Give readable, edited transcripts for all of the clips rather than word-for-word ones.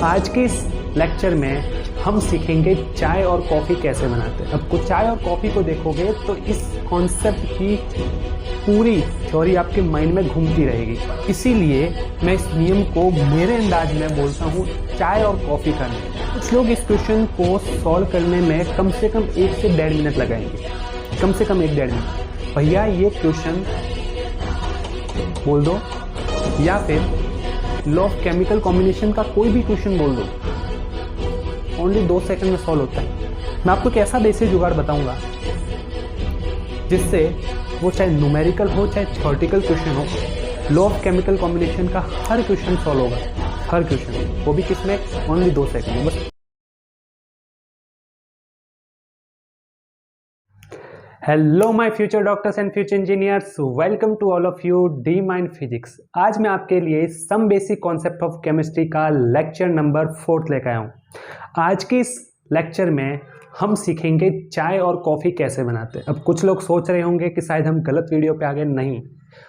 आज के इस लेक्चर में हम सीखेंगे चाय और कॉफ़ी कैसे बनाते हैं। अब चाय और कॉफ़ी को देखोगे तो इस कॉन्सेप्ट की पूरी थ्योरी आपके माइंड में घूमती रहेगी। इसीलिए मैं इस नियम को मेरे अंदाज में बोलता हूँ, चाय और कॉफ़ी का नहीं। कुछ लोग इस क्वेश्चन को सॉल्व करने में कम से कम 1 से 1.5 मिनट लगाएंगे, कम से कम 1-1.5 मिनट। भैया ये क्वेश्चन बोल दो या फिर लॉ ऑफ केमिकल कॉम्बिनेशन का कोई भी क्वेश्चन बोल दो, ओनली 2 सेकंड में सॉल्व होता है। मैं आपको कैसा देसी जुगाड़ बताऊंगा जिससे वो चाहे न्यूमेरिकल हो चाहे थ्योरेटिकल क्वेश्चन हो, लॉ ऑफ केमिकल कॉम्बिनेशन का हर क्वेश्चन सॉल्व होगा, हर क्वेश्चन, वो भी किसमें, ओनली 2 सेकंड में बस। Hello my future doctors and future engineers, welcome to all of you the mind physics. आज मैं आपके लिए some basic concept of chemistry का लेक्चर नंबर 4 लेकर आया हूँ। आज के इस लेक्चर में हम सीखेंगे चाय और कॉफ़ी कैसे बनाते हैं। अब कुछ लोग सोच रहे होंगे कि शायद हम गलत वीडियो पे आ गए, नहीं,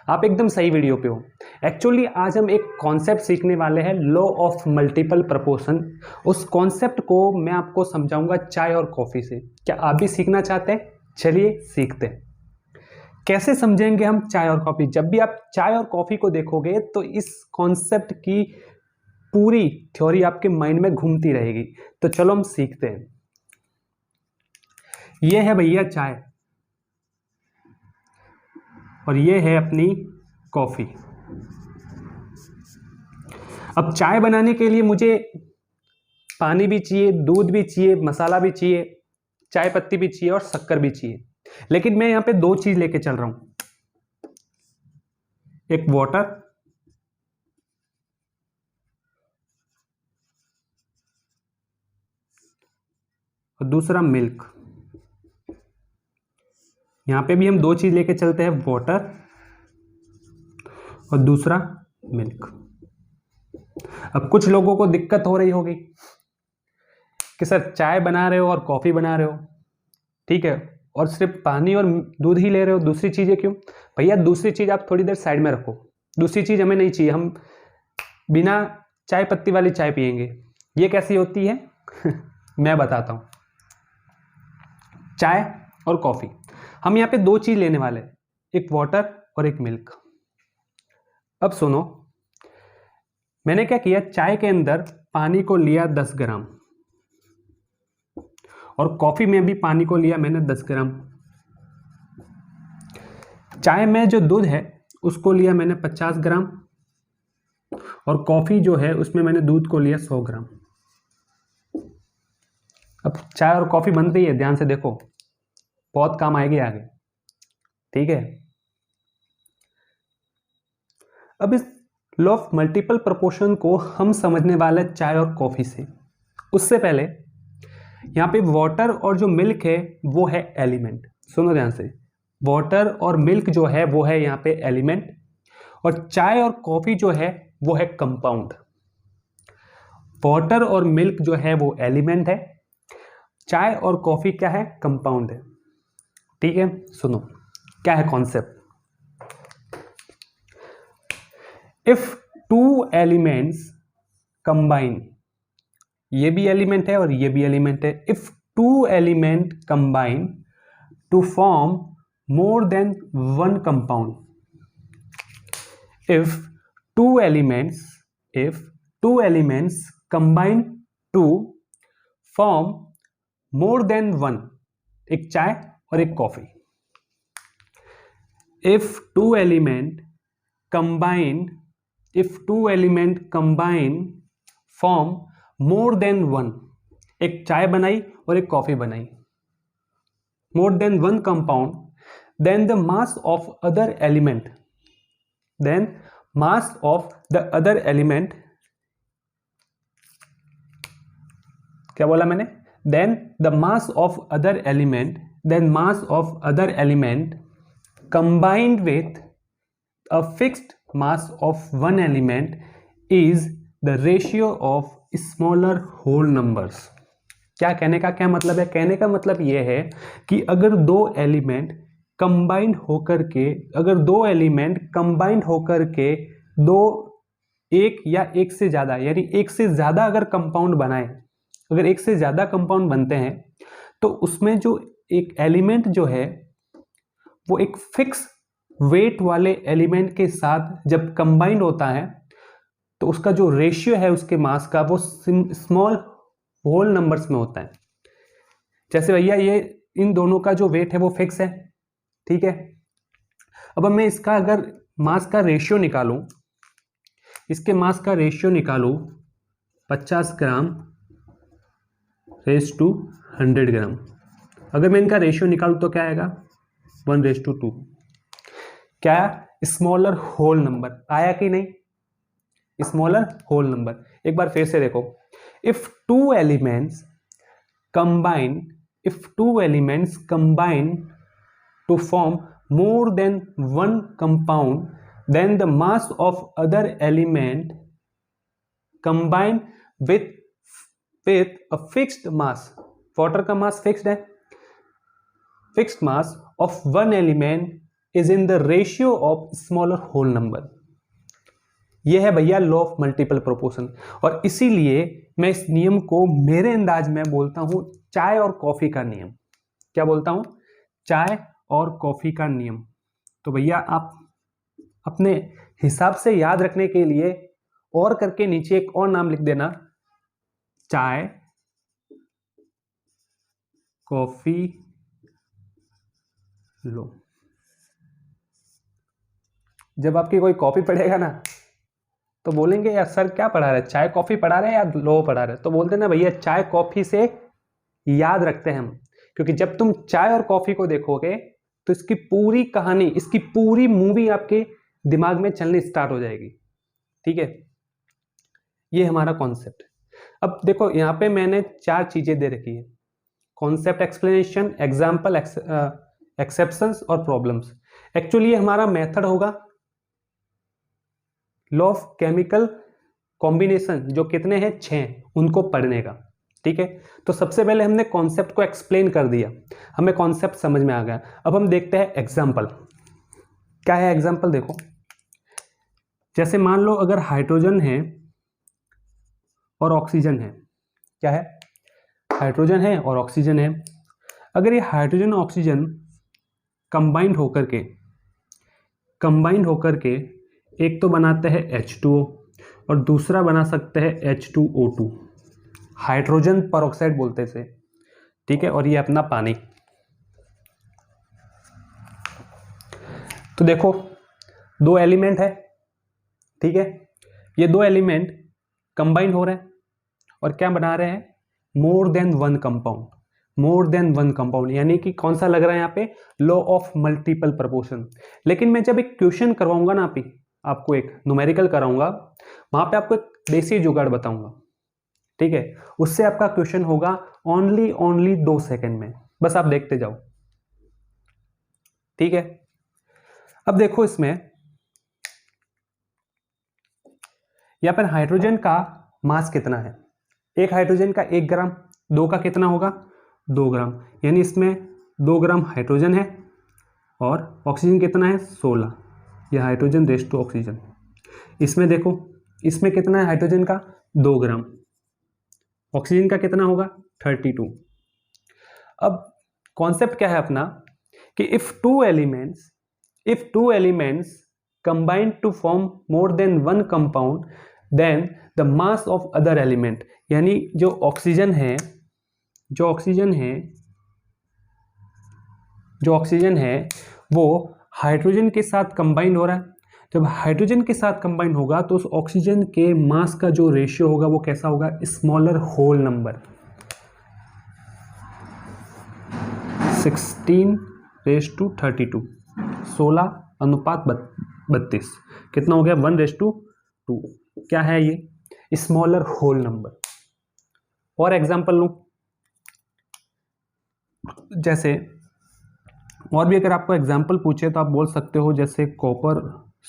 आप एकदम सही वीडियो पे हो। एक्चुअली आज हम एक कॉन्सेप्ट सीखने वाले हैं, लॉ ऑफ मल्टीपल प्रोपोर्शन। उस कॉन्सेप्ट को मैं आपको समझाऊंगा चाय और कॉफ़ी से। क्या आप भी सीखना चाहते हैं? चलिए सीखते हैं। कैसे समझेंगे हम चाय और कॉफ़ी? जब भी आप चाय और कॉफ़ी को देखोगे तो इस कॉन्सेप्ट की पूरी थ्योरी आपके माइंड में घूमती रहेगी। तो चलो हम सीखते हैं। ये है भैया चाय और ये है अपनी कॉफ़ी। अब चाय बनाने के लिए मुझे पानी भी चाहिए, दूध भी चाहिए, मसाला भी चाहिए, चाय पत्ती भी चाहिए और शक्कर भी चाहिए। लेकिन मैं यहां पे 2 चीज लेके चल रहा हूं, एक वाटर और दूसरा मिल्क। यहां पे भी हम 2 चीज लेके चलते हैं, वाटर और दूसरा मिल्क। अब कुछ लोगों को दिक्कत हो रही होगी कि सर चाय बना रहे हो और कॉफ़ी बना रहे हो, ठीक है, और सिर्फ पानी और दूध ही ले रहे हो, दूसरी चीज़ें क्यों? भैया दूसरी चीज़ आप थोड़ी देर साइड में रखो, दूसरी चीज़ हमें नहीं चाहिए। हम बिना चाय पत्ती वाली चाय पियेंगे। ये कैसी होती है मैं बताता हूँ। चाय और कॉफ़ी, हम यहाँ पे 2 चीज़ लेने वाले हैं, एक वाटर और एक मिल्क। अब सुनो, मैंने क्या किया, चाय के अंदर पानी को लिया 10 ग्राम और कॉफ़ी में भी पानी को लिया मैंने 10 ग्राम। चाय में जो दूध है उसको लिया मैंने 50 ग्राम और कॉफ़ी जो है उसमें मैंने दूध को लिया 100 ग्राम। अब चाय और कॉफ़ी बन रही है, ध्यान से देखो, बहुत काम आएगी आगे, ठीक है। अब इस लॉ ऑफ मल्टीपल प्रोपोर्शन को हम समझने वाले चाय और कॉफ़ी से। उससे पहले यहाँ पे वाटर और जो मिल्क है वो है एलिमेंट। सुनो ध्यान से, वाटर और मिल्क जो है वो है यहाँ पे एलिमेंट और चाय और कॉफ़ी जो है वो है कंपाउंड। वाटर और मिल्क जो है वो एलिमेंट है, चाय और कॉफ़ी क्या है, कंपाउंड है, ठीक है। सुनो क्या है कॉन्सेप्ट। इफ 2 एलिमेंट्स कंबाइन, ये भी एलिमेंट है और ये भी एलिमेंट है, if 2 element combine to form more than 1 compound, if two elements combine to form more than 1, एक चाय और एक coffee. if two element combine form more than 1, एक चाय बनाई और एक कॉफी बनाई, more than 1 compound, then the mass of other element, क्या बोला मैंने, then mass of other element combined with a fixed mass of one element is the ratio of smaller whole numbers। क्या कहने का क्या मतलब है? कहने का मतलब यह है कि अगर 2 एलिमेंट कंबाइंड होकर के 2 एक या एक से ज़्यादा, यानी एक से ज़्यादा अगर कंपाउंड बनाए, अगर एक से ज़्यादा कंपाउंड बनते हैं तो उसमें जो एक एलिमेंट जो है वो एक फिक्स वेट वाले एलिमेंट के साथ जब कंबाइंड होता है तो उसका जो रेशियो है उसके मास का वो स्मॉल होल नंबर्स में होता है। जैसे भैया ये इन दोनों का जो वेट है वो फिक्स है, ठीक है। अब मैं इसका अगर मास का रेशियो निकालूं, इसके मास का रेशियो निकालूं 50 ग्राम रेस टू 100 ग्राम, अगर मैं इनका रेशियो निकालूं तो क्या आएगा 1:2। क्या स्मॉलर होल नंबर आया कि नहीं, स्मॉलर होल नंबर। एक बार फिर से देखो, if two elements combine to form more than one compound, then the mass of other element combined with a fixed mass, water का mass fixed है, fixed mass of one element is in the ratio of smaller whole number। यह है भैया law of multiple proportion, और इसीलिए मैं इस नियम को मेरे अंदाज में बोलता हूं चाय और कॉफी का नियम। क्या बोलता हूं? चाय और कॉफी का नियम। तो भैया आप अपने हिसाब से याद रखने के लिए और करके नीचे एक और नाम लिख देना, चाय कॉफी लो। जब आपकी कोई कॉपी पढ़ेगा ना तो बोलेंगे यार सर क्या पढ़ा रहे, चाय कॉफी पढ़ा रहे हैं या लो पढ़ा रहे, तो बोलते ना भैया चाय कॉफी से याद रखते हैं हम, क्योंकि जब तुम चाय और कॉफी को देखोगे तो इसकी पूरी कहानी, इसकी पूरी मूवी आपके दिमाग में चलनी स्टार्ट हो जाएगी, ठीक है। ये हमारा कॉन्सेप्ट। अब देखो यहां पे मैंने 4 चीजें दे रखी है, कॉन्सेप्ट एक्सप्लेनेशन, एग्जाम्पल, एक्सेप्शंस और प्रॉब्लम्स। एक्चुअली ये हमारा मेथड होगा लॉ ऑफ केमिकल कॉम्बिनेशन, जो कितने हैं 6, उनको पढ़ने का, ठीक है। तो सबसे पहले हमने कॉन्सेप्ट को एक्सप्लेन कर दिया, हमें कॉन्सेप्ट समझ में आ गया। अब हम देखते हैं एग्जाम्पल। क्या है एग्जाम्पल? देखो जैसे मान लो अगर हाइड्रोजन है और ऑक्सीजन है, क्या है? हाइड्रोजन है और ऑक्सीजन है। अगर ये हाइड्रोजन और ऑक्सीजन कंबाइंड होकर के एक तो बनाते हैं H2O और दूसरा बना सकते हैं H2O2, हाइड्रोजन परऑक्साइड बोलते हैं इसे, ठीक है। और ये अपना पानी। तो देखो 2 एलिमेंट है, ठीक है। ये 2 एलिमेंट कंबाइन हो रहे हैं और क्या बना रहे हैं? मोर देन वन कंपाउंड, यानी कि कौन सा लग रहा है यहाँ पे? Law of multiple proportion. लेकिन मैं जब एक क्वेश्चन करवाऊंगा ना आपको एक न्यूमेरिकल कराऊंगा, वहां पे आपको एक देसी जुगाड़ बताऊंगा, ठीक है। उससे आपका क्वेश्चन होगा ओनली 2 सेकंड में, बस आप देखते जाओ, ठीक है। अब देखो इसमें यहां पर हाइड्रोजन का मास कितना है? एक हाइड्रोजन का 1 ग्राम, 2 का कितना होगा? 2 ग्राम, यानी इसमें 2 ग्राम हाइड्रोजन है और ऑक्सीजन कितना है? 16। यह हाइड्रोजन रेस टू ऑक्सीजन। इसमें देखो, इसमें कितना है हाइड्रोजन का? 2 ग्राम, ऑक्सीजन का कितना होगा? 32। अब कॉन्सेप्ट क्या है अपना कि if two elements combine to form more than one compound, then the mass of other element, यानी जो ऑक्सीजन है वो हाइड्रोजन के साथ कंबाइन हो रहा है। जब हाइड्रोजन के साथ कंबाइन होगा तो उस ऑक्सीजन के मास का जो रेशियो होगा वो कैसा होगा? Smaller whole number, 16:32, 16:32। कितना हो गया? 1:2। क्या है ये? Smaller whole number. और एग्जांपल लूं, जैसे और भी अगर आपको एग्जांपल पूछे तो आप बोल सकते हो जैसे कॉपर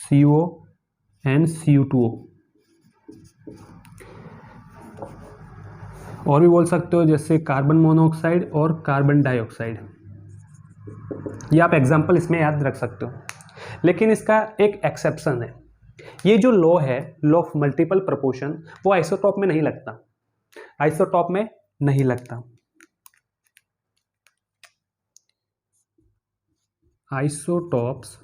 CO एंड Cu2O, और भी बोल सकते हो जैसे कार्बन मोनोऑक्साइड और कार्बन डाइऑक्साइड। ये आप एग्जांपल इसमें याद रख सकते हो। लेकिन इसका एक एक्सेप्शन है, ये जो लॉ है, लॉ ऑफ मल्टीपल प्रोपोर्शन, वो आइसोटॉप में नहीं लगता, आइसोटॉप में नहीं लगता। आइसोटॉप्स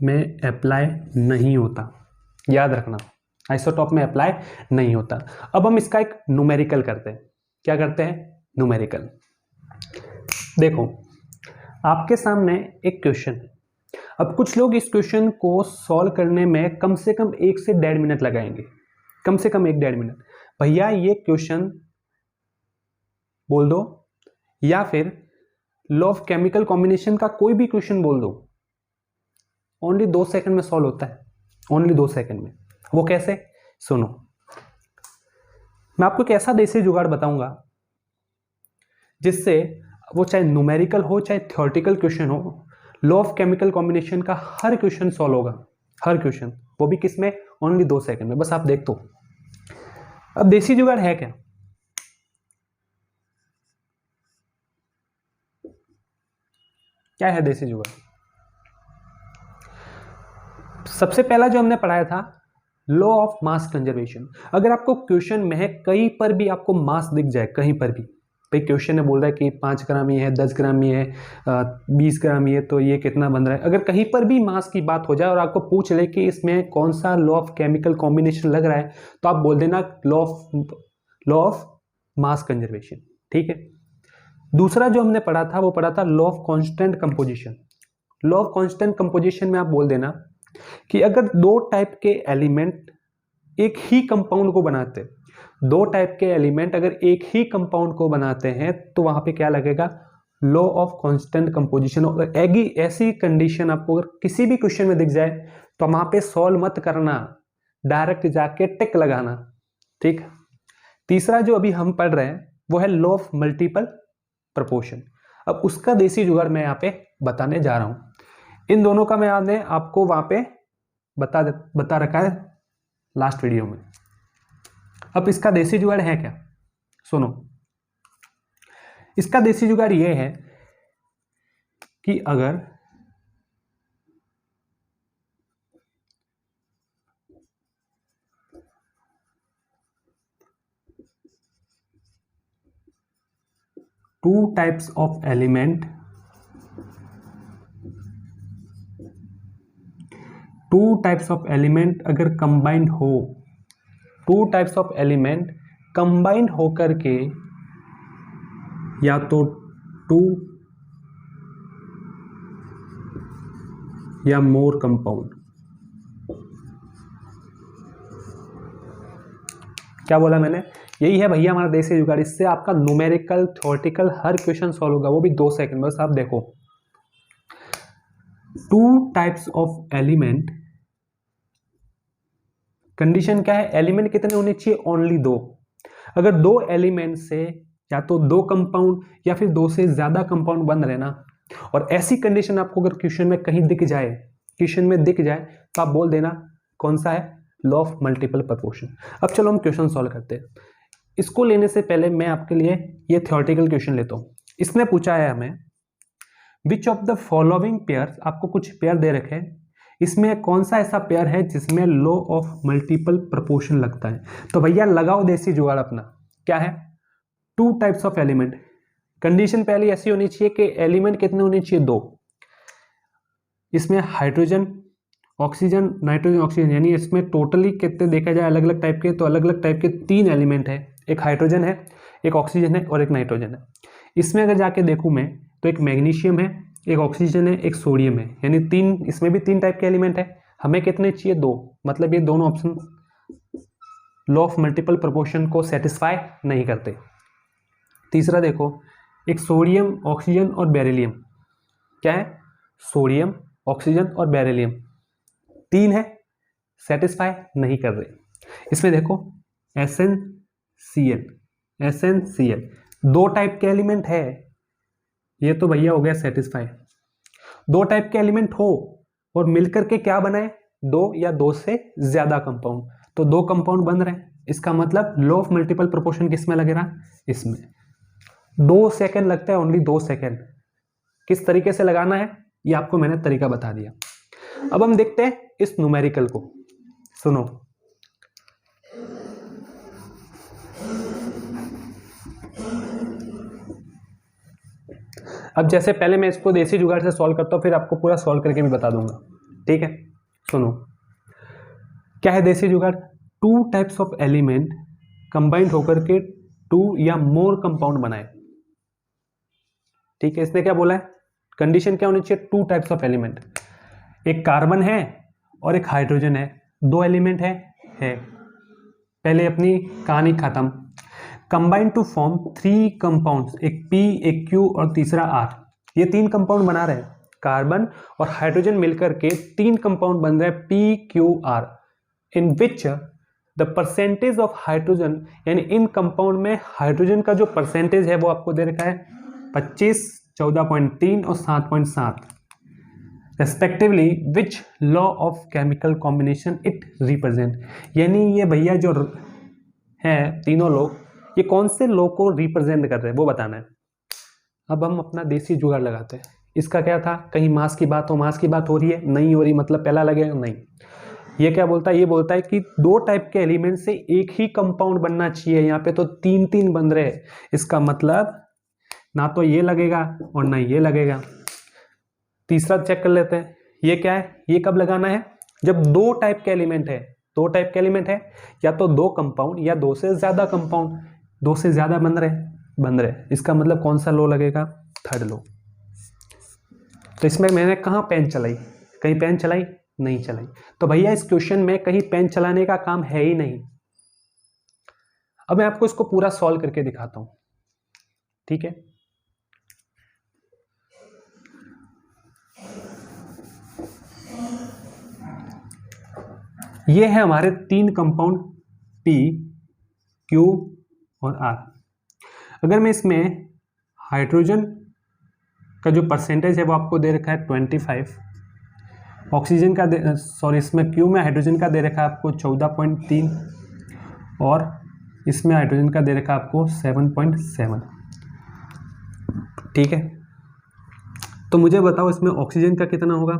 में अप्लाई नहीं होता, याद रखना, आइसोटॉप में अप्लाई नहीं होता। अब हम इसका एक न्यूमेरिकल करते हैं। क्या करते हैं? न्यूमेरिकल। देखो आपके सामने एक क्वेश्चन, अब कुछ लोग इस क्वेश्चन को सॉल्व करने में कम से कम 1 से 1.5 मिनट लगाएंगे, कम से कम 1-1.5 मिनट। भैया ये क्वेश्चन बोल दो या फिर लॉ ऑफ केमिकल कॉम्बिनेशन का कोई भी क्वेश्चन बोल दो, ओनली 2 सेकंड में सॉल्व होता है, ओनली 2 सेकंड में। वो कैसे? सुनो, मैं आपको एक ऐसा देसी जुगाड़ बताऊंगा जिससे वो चाहे न्यूमेरिकल हो चाहे थ्योरेटिकल क्वेश्चन हो, लॉ ऑफ केमिकल कॉम्बिनेशन का हर क्वेश्चन सॉल्व होगा, हर क्वेश्चन, वो भी किसमें? ओनली 2 सेकंड में। बस आप देख दो। अब देसी जुगाड़ है क्या? क्या है देसी जुगाड़? सबसे पहला जो हमने पढ़ाया था लॉ ऑफ मास कंजर्वेशन। अगर आपको क्वेश्चन में कहीं पर भी आपको मास दिख जाए, कहीं पर भी, भाई क्वेश्चन में बोल रहा है कि 5 ग्राम ये है, 10 ग्राम ये है, 20 ग्राम ये, तो ये कितना बन रहा है, अगर कहीं पर भी मास की बात हो जाए और आपको पूछ ले कि इसमें कौन सा लॉ ऑफ केमिकल कॉम्बिनेशन लग रहा है, तो आप बोल देना लॉ ऑफ मास कंजर्वेशन। ठीक है। दूसरा जो हमने पढ़ा था वो पढ़ा था law of constant composition. Law of constant composition में आप बोल देना कि अगर 2 टाइप के एलिमेंट एक ही कंपाउंड को बनाते, 2 टाइप के एलिमेंट अगर एक ही कंपाउंड को बनाते हैं तो वहां पे क्या लगेगा? Law of constant composition. और ऐसी कंडीशन आपको अगर किसी भी क्वेश्चन में दिख जाए तो वहां पे सॉल्व मत करना, डायरेक्ट जाके टिक लगाना। ठीक। तीसरा जो अभी हम पढ़ रहे हैं वो है लॉ ऑफ मल्टीपल प्रोपोर्शन। अब उसका देसी जुगाड़ मैं यहाँ पे बताने जा रहा हूं। इन दोनों का मैंने आपको वहां पे बता रखा है लास्ट वीडियो में। अब इसका देसी जुगाड़ है क्या? सुनो, इसका देसी जुगाड़ ये है कि अगर टू टाइप्स ऑफ एलिमेंट, अगर कंबाइंड हो, 2 टाइप्स ऑफ एलिमेंट कंबाइंड होकर के या तो 2 या मोर कंपाउंड, क्या बोला मैंने? यही है भैया हमारा देसी जुगाड़। इससे आपका न्यूमेरिकल थ्योरेटिकल हर क्वेश्चन सॉल्व होगा, वो भी 2 सेकंड में। बस आप देखो, 2 टाइप्स ऑफ एलिमेंट, कंडीशन क्या है? एलिमेंट कितने होने चाहिए? ओनली 2। अगर 2 एलिमेंट से या तो 2 कंपाउंड या फिर 2 से ज्यादा कंपाउंड बन रहे ना, और ऐसी कंडीशन आपको अगर क्वेश्चन में कहीं दिख जाए, तो आप बोल देना कौन सा है? Law of multiple proportion. अब चलो हम क्वेश्चन सॉल्व करते हैं। इसको लेने से पहले मैं आपके लिए ये थ्योरेटिकल क्वेश्चन लेता हूं। इसने पूछा है हमें which of the following pair, आपको कुछ पेयर दे रखे हैं, इसमें कौन सा ऐसा पेयर है जिसमें लॉ ऑफ मल्टीपल प्रोपोर्शन लगता है? तो भैया लगाओ देसी जुगाड़ अपना। क्या है? 2 टाइप्स ऑफ एलिमेंट। कंडीशन पहले ऐसी होनी चाहिए कि एलिमेंट कितने होने चाहिए? 2। इसमें हाइड्रोजन, ऑक्सीजन, नाइट्रोजन, ऑक्सीजन, यानी इसमें टोटली कितने देखा जाए अलग अलग टाइप के, तो अलग अलग टाइप के 3 एलिमेंट है। एक हाइड्रोजन है, एक ऑक्सीजन है और एक नाइट्रोजन है। इसमें अगर जाके देखूं मैं तो एक मैग्नीशियम है, एक ऑक्सीजन है, एक सोडियम है, यानी 3, इसमें भी 3 टाइप के एलिमेंट है। हमें कितने चाहिए? 2। मतलब ये दोनों option law of multiple proportion को सेटिस्फाई नहीं करते। तीसरा देखो, एक सोडियम, ऑक्सीजन और बेरिलियम। क्या है? सोडियम, ऑक्सीजन और बेरिलियम 3 है, सेटिस्फाई नहीं कर रहे। इसमें देखो SnCl 2 टाइप के एलिमेंट है, ये तो भैया हो गया सेटिस्फाई। 2 टाइप के एलिमेंट हो और मिलकर के क्या बनाए? 2 या 2 से ज्यादा कंपाउंड, तो 2 कंपाउंड बन रहे हैं। इसका मतलब लॉ ऑफ मल्टीपल प्रोपोर्शन किसमें लगेगा? इसमें। 2 सेकंड लगता है, ओनली 2 सेकंड। किस तरीके से लगाना है ये आपको मैंने तरीका बता दिया। अब हम देखते हैं इस न्यूमेरिकल को, सुनो। अब जैसे पहले मैं इसको देसी जुगाड़ से सॉल्व करता हूँ, फिर आपको पूरा सॉल्व करके भी बता दूंगा, ठीक है। सुनो, क्या है देसी जुगाड़? Two types of element combined होकर के टू या मोर कंपाउंड बनाए, ठीक है। इसने क्या बोला है? कंडीशन क्या होनी चाहिए? टू टाइप्स ऑफ एलिमेंट, एक कार्बन है और एक हाइड्रोजन है, दो एलिमेंट है। पहले अपनी कहानी खत्म। Combined to form three compounds, एक P, एक Q और तीसरा R। ये तीन कंपाउंड बना रहे हैं, कार्बन और हाइड्रोजन मिलकर के तीन कंपाउंड बन रहे हैं PQR, in which the percentage of hydrogen, यानी इन कंपाउंड में हाइड्रोजन का जो परसेंटेज है वो आपको दे रखा है 25, 14.3 और 7.7 respectively, which law of chemical combination it represent. यानी ये भैया जो है तीनों लोग, ये कौन से लॉ को रिप्रेजेंट कर रहे हैं वो बताना है। अब हम अपना देसी जुगाड़ लगाते हैं। इसका क्या था? कहीं मास की बात हो, मास की बात हो रही है, नहीं हो रही, मतलब पहला लगेगा नहीं। ये क्या बोलता है? ये बोलता है कि दो टाइप के एलिमेंट से एक ही कंपाउंड बनना चाहिए। यहाँ पे तो तीन तीन बन रहे हैं, इसका मतलब ना तो ये लगेगा और ना ये लगेगा। तीसरा चेक कर लेते हैं, ये क्या है? ये कब लगाना है? जब दो टाइप के एलिमेंट है, दो टाइप के एलिमेंट है, या तो दो कंपाउंड या दो से ज्यादा कंपाउंड, दो से ज्यादा बन रहे। इसका मतलब कौन सा लॉ लगेगा? Third law. तो इसमें मैंने कहाँ पेन चलाई? कहीं पेन चलाई? नहीं चलाई। तो भैया इस क्वेश्चन में कहीं पेन चलाने का काम है ही नहीं। अब मैं आपको इसको पूरा सॉल्व करके दिखाता हूं, ठीक है। ये है हमारे तीन कंपाउंड P, Q और R। अगर मैं इसमें हाइड्रोजन का जो परसेंटेज है वो आपको दे रखा है 25, ऑक्सीजन का इसमें Q में हाइड्रोजन का दे रखा है आपको 14.3 और इसमें हाइड्रोजन का दे रखा है आपको 7.7, ठीक है। तो मुझे बताओ इसमें ऑक्सीजन का कितना होगा?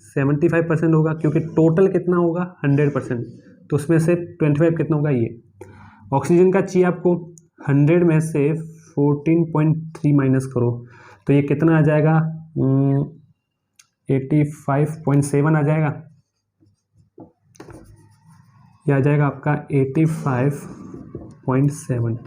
75% होगा, क्योंकि टोटल कितना होगा? 100%। तो उसमें से 25 कितना होगा? ये ऑक्सीजन का चाहिए आपको। 100 में से 14.3 माइनस करो तो ये कितना आ जाएगा? 85.7 आ जाएगा। ये आ जाएगा आपका 85.7।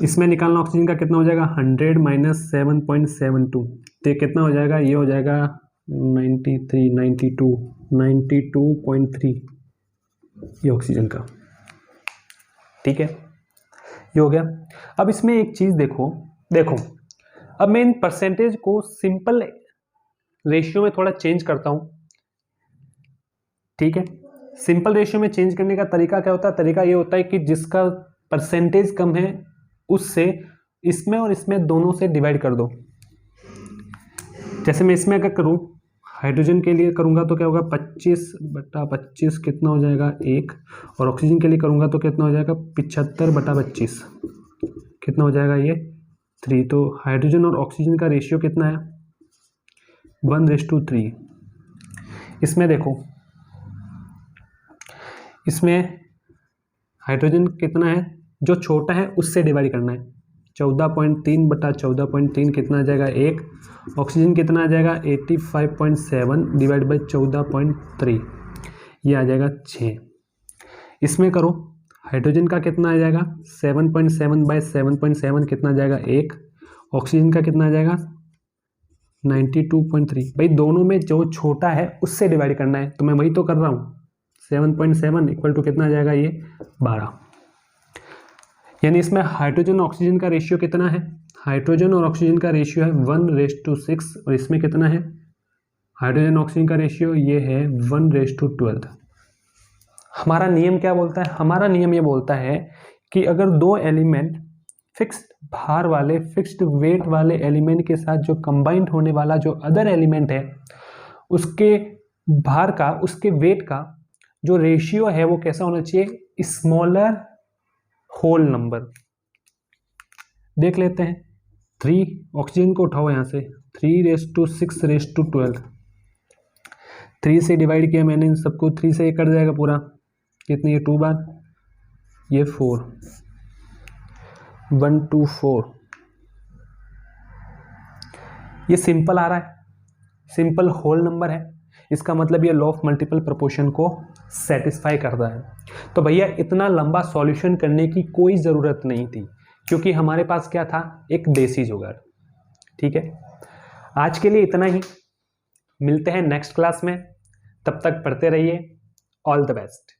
इसमें निकालना ऑक्सीजन का कितना हो जाएगा? 100 माइनस 7.72, तो कितना हो जाएगा? ये हो जाएगा 92.3, ये ऑक्सीजन का, ठीक है। ये हो गया। अब इसमें एक चीज देखो, अब मैं इन परसेंटेज को सिंपल रेशियो में थोड़ा चेंज करता हूं, ठीक है। सिंपल रेशियो में चेंज करने का तरीका क्या होता है? तरीका ये होता है कि जिसका परसेंटेज कम है उससे इसमें और इसमें दोनों से डिवाइड कर दो। जैसे मैं इसमें अगर करूं, हाइड्रोजन के लिए करूंगा तो क्या होगा? 25/25 कितना हो जाएगा? 1। और ऑक्सीजन के लिए करूंगा तो कितना हो जाएगा? 75/25 कितना हो जाएगा? ये 3। तो हाइड्रोजन और ऑक्सीजन का रेशियो कितना है? 1:3। इसमें देखो, इसमें हाइड्रोजन कितना है? जो छोटा है उससे डिवाइड करना है। 14.3/14.3 कितना आ जाएगा? 1। ऑक्सीजन कितना आ जाएगा? 85.7 डिवाइड बाई 14.3, ये आ जाएगा 6। इसमें करो, हाइड्रोजन का कितना आ जाएगा? 7.7 बाई 7.7 कितना आ जाएगा? 1। ऑक्सीजन का कितना आ जाएगा? 92.3। भाई दोनों में जो छोटा है उससे डिवाइड करना है, तो मैं वही तो कर रहा हूँ। 7.7 इक्वल टू कितना आ जाएगा? ये 12। यानी इसमें हाइड्रोजन ऑक्सीजन का रेशियो कितना है? हाइड्रोजन और ऑक्सीजन का रेशियो है 1:6 और इसमें कितना है? हाइड्रोजन ऑक्सीजन का रेशियो ये है 1:12। हमारा नियम क्या बोलता है? हमारा नियम ये बोलता है कि अगर दो एलिमेंट फिक्स्ड भार वाले, फिक्स्ड वेट वाले एलिमेंट के साथ जो कंबाइंड होने वाला जो अदर एलिमेंट है, उसके भार का, उसके वेट का जो रेशियो है वो कैसा होना चाहिए? Smaller whole number. देख लेते हैं 3, ऑक्सीजन को उठाओ यहाँ से, 3⁻6⁻12, 3 से डिवाइड किया मैंने इन सबको, 3 से ये कट जाएगा पूरा, कितनी है 2 बार, ये 4, 1 2 4। ये सिंपल आ रहा है, सिंपल होल नंबर है, इसका मतलब ये लॉ ऑफ मल्टीपल प्रोपोर्शन को सेटिस्फाई करता है। तो भैया इतना लंबा सॉल्यूशन करने की कोई ज़रूरत नहीं थी, क्योंकि हमारे पास क्या था, एक देसी जुगाड़। ठीक है, आज के लिए इतना ही, मिलते हैं नेक्स्ट क्लास में, तब तक पढ़ते रहिए। All the best.